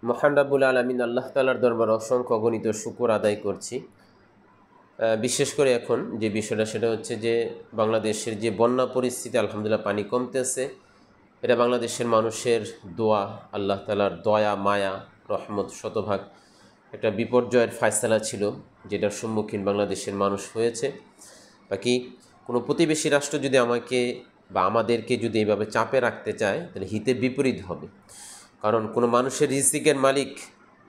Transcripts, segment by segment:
মহান রাব্বুল আলামিন আল্লাহ তাআলার দরবারে অসংখ্য অগণিত শুকর আদায় করছি। বিশেষ করে এখন যে বিষয়টা সেটা হচ্ছে যে বাংলাদেশের যে বন্যা পরিস্থিতি, আলহামদুলিল্লাহ পানি কমতেছে। এটা বাংলাদেশের মানুষের দোয়া, আল্লাহ তাআলার দয়া মায়া রহমত শতভাগ একটা বিপর্যয়ের ফায়সালা ছিল, যেটার সম্মুখীন বাংলাদেশের মানুষ হয়েছে। বাকি কোনো প্রতিবেশী রাষ্ট্র যদি আমাকে বা আমাদেরকে যদি এইভাবে চাপে রাখতে চায় তাহলে হিতে বিপরীত হবে। কারণ কোনো মানুষের রিজিকের মালিক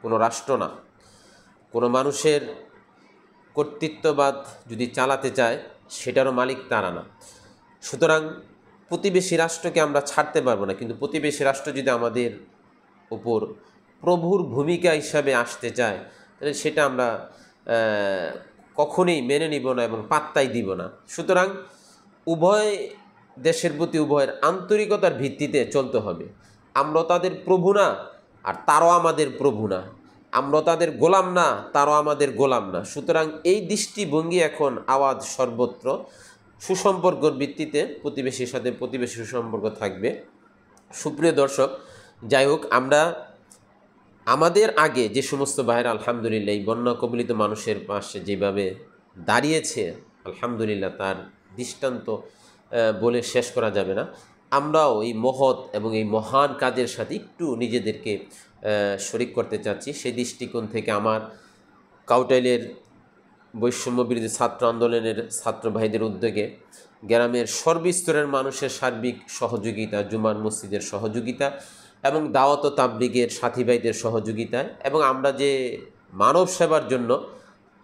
কোনো রাষ্ট্র না, কোনো মানুষের কর্তৃত্ববাদ যদি চালাতে চায় সেটারও মালিক তারা না। সুতরাং প্রতিবেশী রাষ্ট্রকে আমরা ছাড়তে পারবো না, কিন্তু প্রতিবেশী রাষ্ট্র যদি আমাদের উপর প্রভুর ভূমিকা হিসাবে আসতে চায় তাহলে সেটা আমরা কখনোই মেনে নিব না এবং পাত্তাই দিব না। সুতরাং উভয় দেশের প্রতি উভয়ের আন্তরিকতার ভিত্তিতে চলতে হবে। আমরা তাদের প্রভু না, আর তারাও আমাদের প্রভু না। আমরা তাদের গোলাম না, তারাও আমাদের গোলাম না। সুতরাং এই দৃষ্টিভঙ্গি এখন আওয়াজ সর্বত্র। সুসম্পর্কর ভিত্তিতে প্রতিবেশীর সাথে প্রতিবেশী সুসম্পর্ক থাকবে। সুপ্রিয় দর্শক, যাই হোক, আমরা আমাদের আগে যে সমস্ত ভাইয়েরা আলহামদুলিল্লাহ এই বন্যা কবলিত মানুষের পাশে যেভাবে দাঁড়িয়েছে, আলহামদুলিল্লাহ তার দৃষ্টান্ত বলে শেষ করা যাবে না। আমরাও এই মহৎ এবং এই মহান কাজের সাথে একটু নিজেদেরকে শরিক করতে চাচ্ছি। সেই দৃষ্টিকোণ থেকে আমার কাউটাইলের বৈষম্য বিরোধী ছাত্র আন্দোলনের ছাত্র ভাইদের উদ্যোগে গ্রামের সর্বস্তরের মানুষের সার্বিক সহযোগিতা, জুমার মসজিদের সহযোগিতা এবং দাওয়াত ও তাবলীগের সাথী ভাইদের সহযোগিতায় এবং আমরা যে মানব সেবার জন্য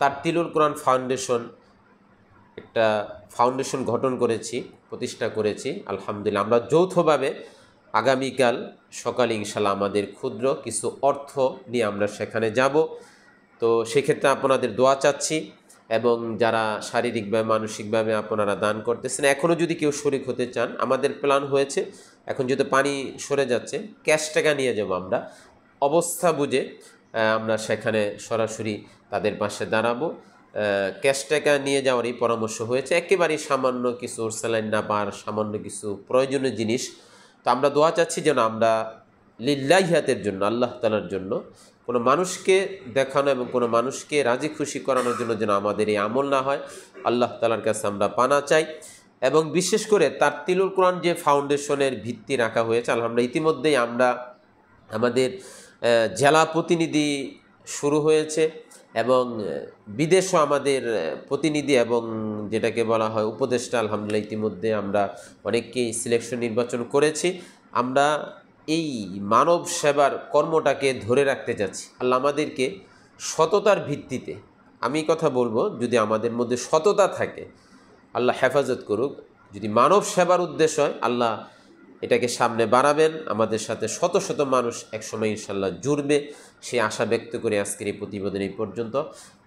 তারতিলুল কোরআন ফাউন্ডেশন একটা ফাউন্ডেশন গঠন করেছি, প্রতিষ্ঠা করেছি। আলহামদুলিল্লাহ আমরা যৌথভাবে আগামীকাল সকালে ইনশাল্লাহ আমাদের ক্ষুদ্র কিছু অর্থ নিয়ে আমরা সেখানে যাব। তো সেক্ষেত্রে আপনাদের দোয়া চাচ্ছি, এবং যারা শারীরিকভাবে মানসিকভাবে আপনারা দান করতেছেন, এখনও যদি কেউ শরিক হতে চান, আমাদের প্ল্যান হয়েছে এখন যেহেতু পানি সরে যাচ্ছে ক্যাশ টাকা নিয়ে যাব আমরা, অবস্থা বুঝে আমরা সেখানে সরাসরি তাদের পাশে দাঁড়াবো। ক্যাশ টাকা নিয়ে যাওয়ারই পরামর্শ হয়েছে, একেবারেই সামান্য কিছু স্যালাইন না পার সামান্য কিছু প্রয়োজনীয় জিনিস। তো আমরা দোয়া চাচ্ছি যেন আমরা লিল্লাহিয়াতের জন্য, আল্লাহ তাআলার জন্য, কোনো মানুষকে দেখানো এবং কোনো মানুষকে রাজি খুশি করানোর জন্য যেন আমাদের এই আমল না হয়, আল্লাহ তাআলার কাছে আমরা পানা চাই। এবং বিশেষ করে তারতিলুল কোরআন যে ফাউন্ডেশনের ভিত্তি রাখা হয়েছে, আলহামদুলিল্লাহ ইতিমধ্যেই আমরা আমাদের জেলা প্রতিনিধি শুরু হয়েছে এবং বিদেশও আমাদের প্রতিনিধি এবং যেটাকে বলা হয় উপদেষ্টা, আলহামদুলিল্লাহ ইতিমধ্যে আমরা অনেককেই সিলেকশন নির্বাচন করেছি। আমরা এই মানব সেবার কর্মটাকে ধরে রাখতে চাচ্ছি। আল্লাহ আমাদেরকে সততার ভিত্তিতে, আমি কথা বলবো, যদি আমাদের মধ্যে সততা থাকে আল্লাহ হেফাজত করুক। যদি মানব সেবার উদ্দেশ্য হয় আল্লাহ এটাকে সামনে বাড়াবেন, আমাদের সাথে শত শত মানুষ একসময় ইনশাল্লাহ জুড়বে, সে আশা ব্যক্ত করে আজকের এই প্রতিবেদন এই পর্যন্ত।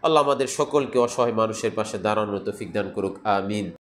আল্লাহ আমাদের সকলকে অসহায় মানুষের পাশে দাঁড়ানোর তৌফিক দান করুক, আমিন।